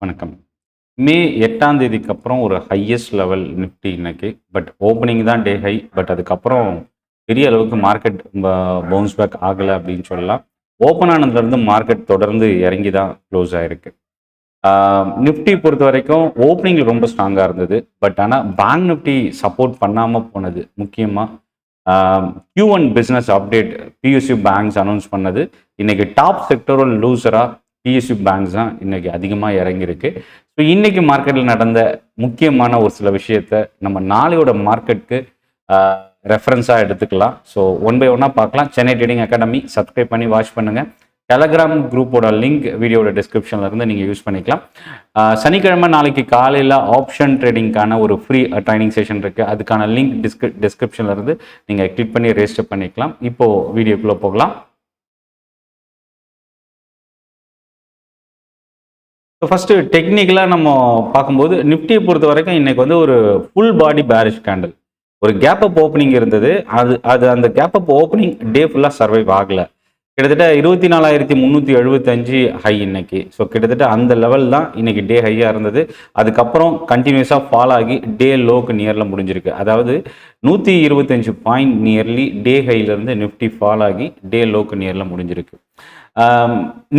வணக்கம். மே 8ஆம் தேதிக்கு அப்புறம் ஒரு ஹையஸ்ட் லெவல் நிஃப்டி இன்னைக்கு. பட் ஓப்பனிங் தான் டே ஹை. பட் அதுக்கப்புறம் பெரிய அளவுக்கு மார்க்கெட் பவுன்ஸ் பேக் ஆகலை அப்படின்னு சொல்லலாம். ஓப்பன் ஆனதுலேருந்து மார்க்கெட் தொடர்ந்து இறங்கி தான் க்ளோஸ் ஆயிருக்கு. நிஃப்டி பொறுத்த வரைக்கும் ஓப்பனிங் ரொம்ப ஸ்ட்ராங்காக இருந்தது. பட் ஆனால் பேங்க் நிஃப்டி சப்போர்ட் பண்ணாமல் போனது. முக்கியமாக Q1 business update PSU banks announce பண்ணது. இன்னைக்கு டாப் செக்டோரல் லூசராக PSU பேங்க்ஸ் தான் இன்னைக்கு அதிகமாக இறங்கியிருக்கு. ஸோ இன்னைக்கு மார்க்கெட்டில் நடந்த முக்கியமான ஒரு சில விஷயத்த நம்ம நாளையோட மார்க்கெட்டுக்கு ரெஃபரன்ஸாக எடுத்துக்கலாம். ஸோ ஒன் பை ஒன்னாக பார்க்கலாம். சென்னை ட்ரேடிங் அகாடமி சப்ஸ்கிரைப் பண்ணி வாட்ச் பண்ணுங்கள். டெலகிராம் குரூப்போட லிங்க் வீடியோட டிஸ்கிரிப்ஷனில் இருந்து நீங்கள் யூஸ் பண்ணிக்கலாம். சனிக்கிழமை நாளைக்கு காலையில் ஆப்ஷன் ட்ரேடிங்கான ஒரு ஃப்ரீ ட்ரைனிங் செஷன் இருக்குது. அதுக்கான லிங்க் டிஸ்கிரிப்ஷனில் இருந்து நீங்கள் கிளிக் பண்ணி ரெஜிஸ்டர் பண்ணிக்கலாம். இப்போது வீடியோக்குள்ளே போகலாம். ஃபஸ்ட்டு டெக்னிக்கலாக நம்ம பார்க்கும்போது நிஃப்டியை பொறுத்த வரைக்கும் இன்றைக்கி வந்து ஒரு ஃபுல் பாடி பேரிஷ் கேண்டில், ஒரு கேப் அப் ஓப்பனிங் இருந்தது. அது அந்த கேப் அப் ஓப்பனிங் டே ஃபுல்லாக சர்வைவ் ஆகலை. கிட்டத்தட்ட 24,375 ஹை இன்னைக்கு. ஸோ கிட்டத்தட்ட அந்த லெவல் தான் இன்னைக்கு டே ஹையாக இருந்தது. அதுக்கப்புறம் கண்டினியூஸாக ஃபால் ஆகி டே லோக்கு நியரில் முடிஞ்சிருக்கு. அதாவது 125 பாயிண்ட் நியர்லி டே ஹையிலேருந்து நிஃப்டி ஃபால் ஆகி டே லோக்கு நியரில் முடிஞ்சிருக்கு.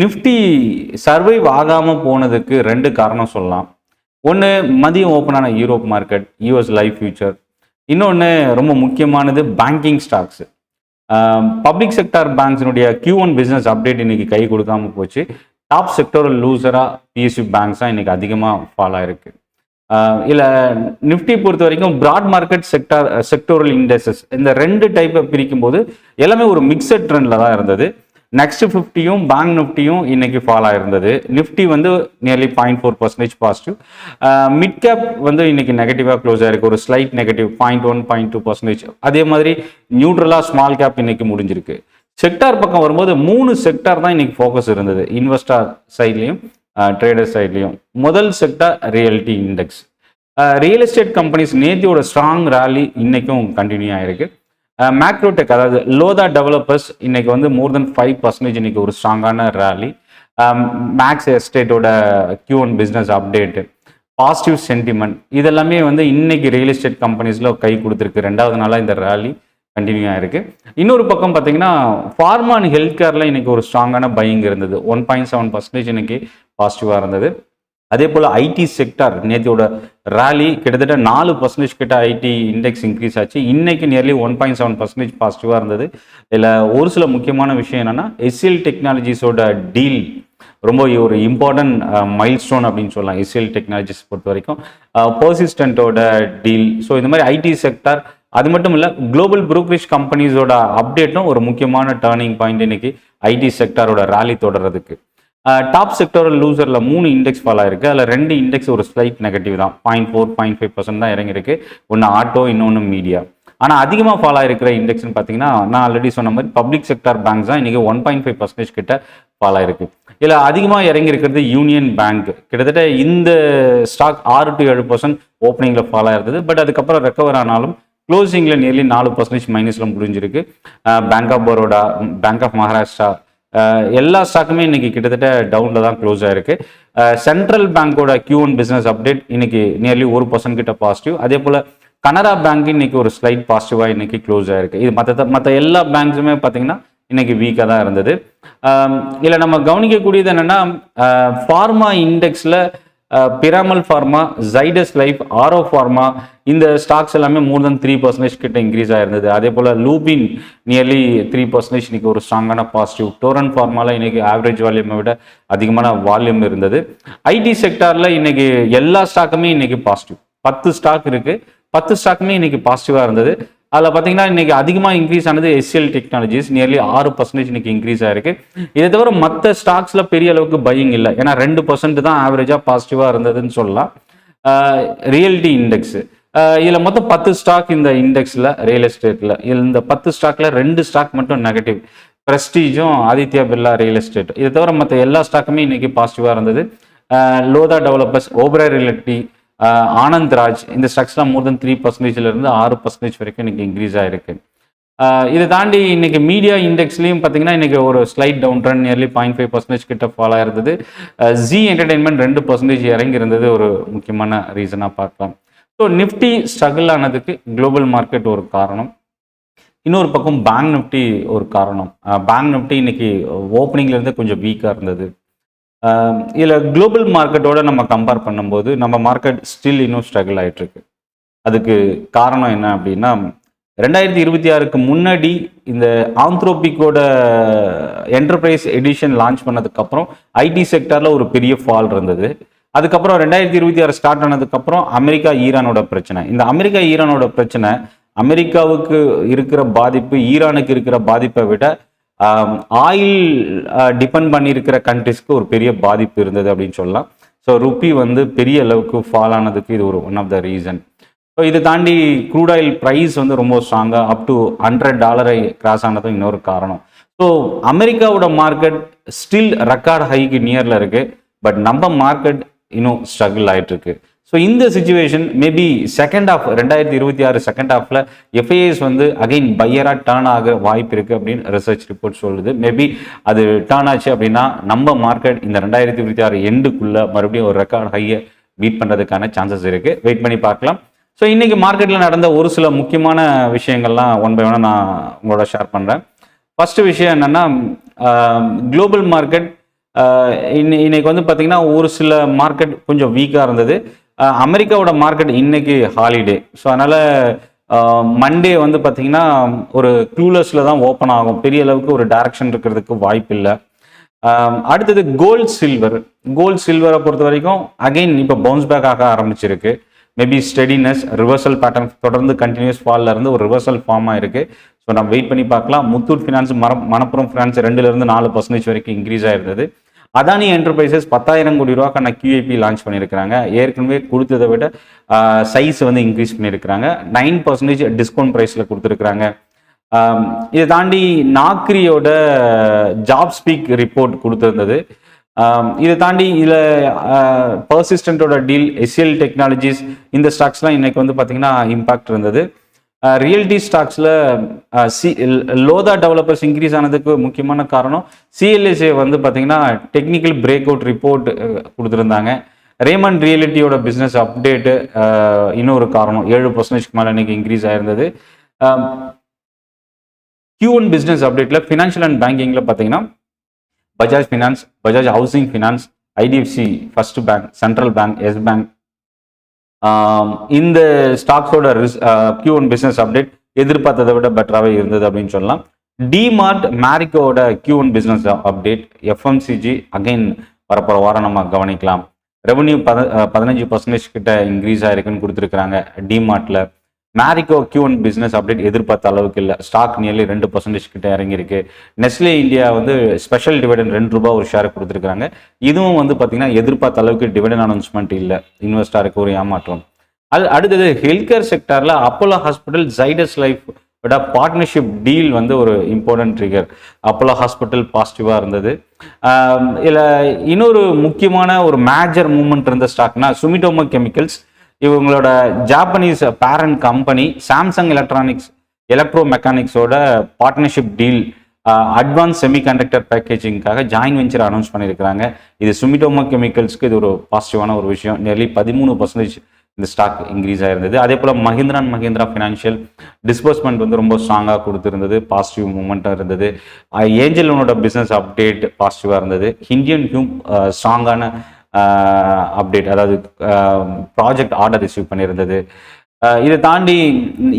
நிஃப்டி சர்வைவ் ஆகாமல் போனதுக்கு ரெண்டு காரணம் சொல்லலாம். ஒன்று, மதியம் ஓப்பனான Europe market, US life future. இன்னொன்று ரொம்ப முக்கியமானது பேங்கிங் ஸ்டாக்ஸ். பப்ளிக் செக்டார் பேங்க்ஸினுடைய Q1 பிஸ்னஸ் அப்டேட் இன்னைக்கு கை கொடுக்காம போச்சு. டாப் செக்டோரல் லூசராக PSU பேங்க்ஸ் தான் இன்னைக்கு அதிகமாக ஃபால் ஆயிருக்கு. இல்லை, நிஃப்டி பொறுத்த வரைக்கும் பிராட் மார்க்கெட் செக்டோரல் இண்டெக்ஸஸ் இந்த ரெண்டு டைப்பை பிரிக்கும் போது எல்லாமே ஒரு மிக்சட் ட்ரெண்டில் தான் இருந்தது. நெக்ஸ்ட் 50யும் பேங்க் நிஃப்டியும் இன்னைக்கு ஃபால் ஆயிருந்தது. நிஃப்டி வந்து நியர்லி 0.4% பாசிட்டிவ். மிட் கேப் வந்து இன்னைக்கு நெகட்டிவாக க்ளோஸ் ஆயிருக்கு, ஒரு ஸ்லைட் நெகட்டிவ் 0.1 0.2%. அதே மாதிரி நியூட்ரலாக ஸ்மால் கேப் இன்னைக்கு முடிஞ்சிருக்கு. செக்டார் பக்கம் வரும்போது 3 செக்டார் தான் இன்னைக்கு ஃபோக்கஸ் இருந்தது, இன்வெஸ்டர் சைட்லையும் ட்ரேடர் சைட்லையும். முதல் sector realty index. Real estate companies நேத்தியோட ஸ்ட்ராங் ரேலி இன்னைக்கும் கண்டினியூ ஆயிருக்கு. மேக்ரோடெக், அதாவது லோதா டெவலப்பர்ஸ் இன்னைக்கு வந்து மோர் தென் 5% இன்னைக்கு ஒரு ஸ்ட்ராங்கான ரேலி. மேக்ஸ் எஸ்டேட்டோட Q1 business update, positive sentiment, இதெல்லாமே வந்து இன்னைக்கு ரியல் எஸ்டேட் கம்பெனிஸில் கை கொடுத்துருக்கு. ரெண்டாவது நாளாக இந்த ரேலி கண்டினியூ ஆயிருக்கு. இன்னொரு பக்கம் பார்த்தீங்கன்னா ஃபார்மா அண்ட் ஹெல்த் கேரில் இன்னைக்கு ஒரு ஸ்ட்ராங்கான பையிங் இருந்தது. 1.7% இன்னைக்கு பாசிட்டிவாக இருந்தது. அதே போல் ஐடி செக்டார் நேத்தியோட ரேலி கிட்டத்தட்ட 4% கிட்ட ஐடி இண்டெக்ஸ் இன்க்ரீஸ் ஆச்சு. இன்னைக்கு நியர்லி 1.7% பாசிட்டிவாக இருந்தது. இதில் ஒரு சில முக்கியமான விஷயம் என்னென்னா, HCL டெக்னாலஜிஸோட டீல் ரொம்ப ஒரு இம்பார்ட்டன்ட் மைல்ஸ்டோன் அப்படின்னு சொல்லலாம். HCL டெக்னாலஜிஸ் பொறுத்த வரைக்கும் பர்சிஸ்டன்ட்டோட டீல். ஸோ இந்த மாதிரி ஐடி செக்டார், அது மட்டும் இல்லை குளோபல் ப்ரோக்கரேஜ் கம்பெனிஸோட அப்டேட்டும் ஒரு முக்கியமான டேர்னிங் பாயிண்ட் இன்னைக்கு ஐடி செக்டாரோட ரேலி தொடர்றதுக்கு. டாப் செக்டோரல் லூசரில் 3 இண்டெக்ஸ் ஃபால் ஆயிருக்கு. அதில் 2 இண்டெக்ஸ் ஒரு ஸ்லைட் நெகட்டிவ் தான், 0.4 0.5% தான் இறங்கியிருக்கு. ஒன்று ஆட்டோ, இன்னொன்று மீடியா. ஆனால் அதிகமாக ஃபால் ஆகிருக்கிற இண்டெக்ஸ்னு பார்த்தீங்கன்னா, நான் ஆல்ரெடி சொன்ன மாதிரி பப்ளிக் செக்டார் பேங்க்ஸ் தான் இன்றைக்கி 1.5% கிட்ட ஃபால் ஆயிருக்கு. இதில் அதிகமாக இறங்கியிருக்கிறது யூனியன் பேங்க். கிட்டத்தட்ட இந்த ஸ்டாக் 6 to 7% ஓப்பனிங்கில் ஃபால் ஆயிருந்தது. பட் அதுக்கப்புறம் ரெக்கவர் ஆனாலும் க்ளோசிங்கில் நியர்லி 4% மைனஸில் முடிஞ்சிருக்கு. Bank of Baroda, Bank of Maharashtra, எல்லா ஸ்டாக்குமே இன்னைக்கு கிட்டத்தட்ட டவுனில் தான் க்ளோஸ் ஆயிருக்கு. சென்ட்ரல் பேங்கோட Q1 பிஸ்னஸ் அப்டேட் இன்னைக்கு நியர்லி 1% கிட்ட பாசிட்டிவ். அதே போல் கனரா பேங்க் இன்னைக்கு ஒரு ஸ்லைட் பாசிட்டிவாக இன்னைக்கு க்ளோஸ் ஆயிருக்கு. இது மற்ற எல்லா பேங்க்ஸுமே பார்த்தீங்கன்னா இன்னைக்கு வீக்காக தான் இருந்தது. இல்லை, நம்ம கவனிக்கக்கூடியது என்னென்னா, ஃபார்மா இண்டெக்ஸில் Piramal pharma, Zydus life, Auro pharma, இந்த ஸ்டாக்ஸ் எல்லாமே மோர் தென் 3% கிட்ட இன்க்ரீஸ் ஆயிருந்தது. அதே போல் லூபின் நியர்லி 3% இன்னைக்கு ஒரு ஸ்ட்ராங்கான பாசிட்டிவ். டோரன் ஃபார்மாவில் இன்னைக்கு ஆவரேஜ் வால்யூமை விட அதிகமான வால்யூம் இருந்தது. ஐடி செக்டாரில் இன்னைக்கு எல்லா ஸ்டாக்குமே இன்னைக்கு பாசிட்டிவ். 10 ஸ்டாக் இருக்கு, 10 ஸ்டாக்குமே இன்னைக்கு பாசிட்டிவாக இருந்தது. அதில் பார்த்தீங்கன்னா இன்னைக்கு அதிகமாக இன்க்ரீஸ் ஆனது HCL டெக்னாலஜிஸ், நியர்லி 6% இன்னைக்கு இன்க்ரீஸ் ஆயிருக்கு. இதை தவிர மற்ற ஸ்டாக்ஸில் பெரிய அளவுக்கு பையிங் இல்லை, ஏன்னா 2% தான் ஆவரேஜாக பாசிட்டிவாக இருந்ததுன்னு சொல்லலாம். ரியல்டி இண்டெக்ஸ், இதில் மொத்தம் 10 ஸ்டாக் இந்த இண்டெக்ஸில் ரியல் எஸ்டேட்டில். இந்த 10 ஸ்டாக்ல 2 ஸ்டாக் மட்டும் நெகட்டிவ், பிரஸ்டீஜும் ஆதித்யா பிர்லா ரியல் எஸ்டேட். இதை தவிர மற்ற எல்லா ஸ்டாக்குமே இன்னைக்கு பாசிட்டிவாக இருந்தது. லோதா டெவலப்பர்ஸ், ஓபரா ரியல்டி, ஆனந்த் ராஜ், இந்த ஸ்டாக்ஸ்லாம் மோர் தென் 3%லேருந்து 6% வரைக்கும் இன்னைக்கு இன்க்ரீஸ் ஆயிருக்கு. இதை தாண்டி இன்னைக்கு மீடியா இண்டெக்ஸ்லையும் பார்த்தீங்கன்னா இன்னைக்கு ஒரு ஸ்லைட் டவுன் ட்ரெண்ட் நியர்லி 0.5% கிட்ட ஃபாலோ ஆயிருந்தது. ஜி என்டர்டைன்மெண்ட் 2% இறங்கி இருந்தது ஒரு முக்கியமான ரீசனாக பார்க்கலாம். ஸோ நிஃப்டி ஸ்ட்ரகிள் ஆனதுக்கு குளோபல் மார்க்கெட் ஒரு காரணம். இன்னொரு பக்கம் பேங்க் நிஃப்டி ஒரு காரணம். பேங்க் நிஃப்டி இன்னைக்கு ஓப்பனிங்லேருந்து கொஞ்சம் வீக்காக இருந்தது. இதில் குளோபல் மார்க்கெட்டோட நம்ம கம்பேர் பண்ணும்போது நம்ம மார்க்கெட் ஸ்டில் இன்னும் ஸ்ட்ரகிள் ஆகிட்டுருக்கு. அதுக்கு காரணம் என்ன அப்படின்னா 2026க்கு முன்னாடி இந்த ஆந்த்ரோபிக்கோட என்டர்பிரைஸ் எடிஷன் லான்ச் பண்ணதுக்கப்புறம் ஐடி செக்டரில் ஒரு பெரிய ஃபால் இருந்தது. அதுக்கப்புறம் 2026 ஸ்டார்ட் ஆனதுக்கப்புறம் அமெரிக்கா ஈரானோட பிரச்சனை. இந்த அமெரிக்கா ஈரானோட பிரச்சனை அமெரிக்காவுக்கு இருக்கிற பாதிப்பு ஈரானுக்கு இருக்கிற பாதிப்பை விட ஆயில் டிபெண்ட் பண்ணியிருக்கிற கண்ட்ரிஸ்க்கு ஒரு பெரிய பாதிப்பு இருந்தது அப்படின்னு சொல்லலாம். ஸோ ருப்பி வந்து பெரிய அளவுக்கு ஃபால் ஆனதுக்கு இது ஒரு one of the reason. So இதை தாண்டி க்ரூட் ஆயில் ப்ரைஸ் வந்து ரொம்ப ஸ்ட்ராங்காக அப் டு $100 கிராஸ் ஆனதும் இன்னொரு காரணம். ஸோ அமெரிக்காவோட மார்க்கெட் ஸ்டில் ரெக்கார்ட் ஹைக்கு நியரில் இருக்குது. பட் நம்ம மார்க்கெட் இன்னும் ஸ்ட்ரகிள் ஆகிட்டு இருக்கு. ஸோ இந்த situation maybe second half 2026 second ஹாஃபில் எஃப்ஐஎஸ் வந்து அகைன் பையராக டேர்ன் ஆக வாய்ப்பு இருக்குது அப்படின்னு ரிசர்ச் ரிப்போர்ட் சொல்லுது. மேபி அது டேர்ன் ஆச்சு அப்படின்னா நம்ம மார்க்கெட் இந்த 2026 எண்டுக்குள்ளே மறுபடியும் ஒரு ரெக்கார்ட் ஹையை பீட் பண்ணுறதுக்கான சான்சஸ் இருக்குது. வெயிட் பண்ணி பார்க்கலாம். ஸோ இன்றைக்கி மார்க்கெட்டில் நடந்த ஒரு சில முக்கியமான விஷயங்கள்லாம் ஒன் பை ஒன்னாக நான் உங்களோட ஷேர் பண்ணுறேன். ஃபஸ்ட்டு விஷயம் என்னென்னா குளோபல் மார்க்கெட் இன்னைக்கு வந்து பார்த்திங்கன்னா ஒரு சில மார்க்கெட் கொஞ்சம் வீக்காக இருந்தது. அமெரிக்காவோட மார்க்கெட் இன்னைக்கு ஹாலிடே. ஸோ அதனால் மண்டே வந்து பார்த்திங்கன்னா ஒரு க்ளூலஸில் தான் ஓப்பன் ஆகும். பெரிய அளவுக்கு ஒரு டைரக்ஷன் இருக்கிறதுக்கு வாய்ப்பு இல்லை. அடுத்தது கோல்டு சில்வரை பொறுத்த வரைக்கும் அகெயின் இப்போ பவுன்ஸ் பேக் ஆக ஆரம்பிச்சிருக்கு. மேபி ஸ்டெடினஸ் ரிவர்சல் பேட்டர்ன் தொடர்ந்து கண்டினியூஸ் ஃபாலில் இருந்து ஒரு ரிவர்சல் ஃபார்ம் ஆயிருக்கு. ஸோ நம்ம வெயிட் பண்ணி பார்க்கலாம். முத்தூட் ஃபினான்ஸ் மணப்புரம் ஃபினான்ஸ் 2-4% வரைக்கும் இன்க்ரீஸ் ஆயிருந்தது. அதானி என்டர்பிரைசஸ் 10,000 கோடி ரூபாய்க்கான QIP லான்ச் பண்ணியிருக்கிறாங்க. ஏற்கனவே கொடுத்ததை விட சைஸ் வந்து இன்க்ரீஸ் பண்ணியிருக்கிறாங்க. 9% டிஸ்கவுண்ட் ப்ரைஸில் கொடுத்துருக்குறாங்க. இதை தாண்டி நாக்ரியோட ஜாப் ஸ்பீக் ரிப்போர்ட் கொடுத்துருந்தது. இதை தாண்டி இதில் பர்சிஸ்டன்ட்டோட டீல் SL டெக்னாலஜிஸ் இந்த ஸ்டாக்ஸ்லாம் இன்னைக்கு வந்து பார்த்தீங்கன்னா இம்பாக்ட் இருந்தது. ரியல்டி ஸ்டாக்ஸில் லோதா டெவலப்பர்ஸ் இன்க்ரீஸ் ஆனதுக்கு முக்கியமான காரணம் CLSA வந்து பார்த்தீங்கன்னா டெக்னிக்கல் பிரேக் அவுட் ரிப்போர்ட் கொடுத்துருந்தாங்க. ரேமண்ட் ரியலிட்டியோட பிஸ்னஸ் அப்டேட்டு இன்னொரு காரணம் 7% மேலே இன்னைக்கு இன்க்ரீஸ் ஆயிருந்தது. Q1 பிஸ்னஸ் அப்டேட்டில் ஃபினான்ஷியல் அண்ட் பேங்கிங்கில் பார்த்தீங்கன்னா Bajaj Finance, Bajaj Housing Finance, IDFC First Bank, Central Bank, Yes Bank இந்த ஸ்டாக்ஸோட Q1 பிஸ்னஸ் அப்டேட் எதிர்பார்த்ததை விட பெட்டராகவே இருந்தது அப்படின்னு சொல்லலாம். டிமார்ட் மேரிக்கோட Q1 business update, FMCG again வரப்போகிற வாரம் நம்ம கவனிக்கலாம். ரெவன்யூ 15% கிட்ட இன்க்ரீஸ் ஆயிருக்குன்னு கொடுத்துருக்குறாங்க டிமார்ட்டில். மேரிக்கோ Q1 பிஸ்னஸ் அப்டேட் எதிர்பார்த்த அளவுக்கு இல்லை. ஸ்டாக் நியர்லி 2% கிட்ட இறங்கியிருக்கு. நெஸ்லே இந்தியா வந்து ஸ்பெஷல் டிவிடன் ₹2 ஒரு ஷேர் கொடுத்துருக்காங்க. இதுவும் வந்து பார்த்தீங்கன்னா எதிர்பார்த்த அளவுக்கு டிவிடன் அனௌன்ஸ்மெண்ட் இல்லை. இன்வெஸ்டருக்கு ஒரு ஏமாற்றம். அடுத்தது ஹெல்த் கேர் செக்டரில் அப்போலோ ஹாஸ்பிட்டல் ஜைடஸ் லைஃப் விட பார்ட்னர்ஷிப் டீல் வந்து ஒரு இம்பார்ட்டன்ட் ட்ரிகர். அப்போலோ ஹாஸ்பிட்டல் பாசிட்டிவாக இருந்தது. இதில் இன்னொரு முக்கியமான ஒரு மேஜர் மூவ்மெண்ட் இருந்த ஸ்டாக்னா சுமிடோமோ கெமிக்கல்ஸ். இவங்களோட Japanese parent company Samsung electro மெக்கானிக்ஸோட பார்ட்னர்ஷிப் டீல் அட்வான்ஸ் செமிகண்டக்டர் பேக்கேஜிங்காக ஜாயின் வெஞ்சர் அனௌன்ஸ் பண்ணியிருக்கிறாங்க. இது சுமிடோமோ கெமிக்கல்ஸ்க்கு இது ஒரு பாசிட்டிவான ஒரு விஷயம். நியர்லி 13% இந்த ஸ்டாக் இன்க்ரீஸ் ஆயிருந்தது. அதே போல் Mahindra and Mahindra financial disbursement வந்து ரொம்ப ஸ்ட்ராங்காக கொடுத்துருந்தது. பாசிட்டிவ் மூமெண்ட்டாக இருந்தது. ஏஞ்சல் லோனோட பிஸ்னஸ் அப்டேட் பாசிட்டிவாக இருந்தது. இந்தியன் ஹியூம் ஸ்ட்ராங்கான அப்டேட், அதாவது ப்ராஜெக்ட் ஆர்டர் ரிசீவ் பண்ணியிருந்தது. இதை தாண்டி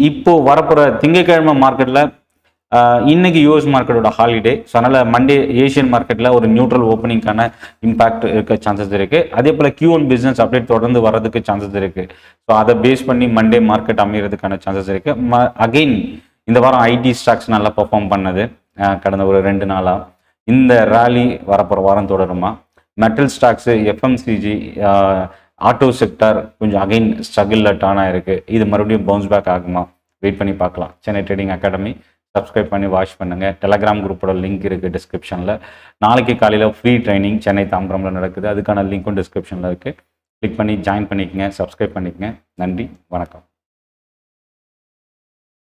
இப்போ வரப்போகிற திங்கட்கிழமை மார்க்கெட்டில் இன்னைக்கு US மார்க்கெட்டோட ஹாலிடே. ஸோ அதனால் மண்டே ஏஷியன் மார்க்கெட்டில் ஒரு நியூட்ரல் ஓப்பனிங்கான இம்பாக்ட் இருக்க சான்சஸ் இருக்குது. அதே போல் Q1 பிஸ்னஸ் அப்டேட் தொடர்ந்து வர்றதுக்கு சான்சஸ் இருக்குது. ஸோ அதை பேஸ் பண்ணி மண்டே மார்க்கெட் அமைகிறதுக்கான சான்சஸ் இருக்குது. அகெயின் இந்த வாரம் ஐடி ஸ்டாக்ஸ் நல்லா பெர்ஃபார்ம் பண்ணது கடந்த ஒரு 2 நாளாக. இந்த ரேலி வரப்போகிற வாரம் தொடருமா? Metal stocks, FMCG, auto sector கொஞ்சம் அகைன் ஸ்ட்ரகிளில் டர்ன் ஆகிருக்கு. இது மறுபடியும் பவுன்ஸ் பேக் ஆகுமா? வெயிட் பண்ணி பார்க்கலாம். சென்னை ட்ரேடிங் அகாடமி சப்ஸ்கிரைப் பண்ணி வாட்ச் பண்ணுங்கள். டெலகிராம் குரூப்போட லிங்க் இருக்குது டிஸ்கிரிப்ஷனில். நாளைக்கு காலையில் ஃப்ரீ ட்ரைனிங் சென்னை தாம்பரமில் நடக்குது. அதுக்கான லிங்க்கும் டிஸ்கிரிப்ஷனில் இருக்குது. கிளிக் பண்ணி ஜாயின் பண்ணிக்கங்க, சப்ஸ்கிரைப் பண்ணிக்கங்க. நன்றி, வணக்கம்.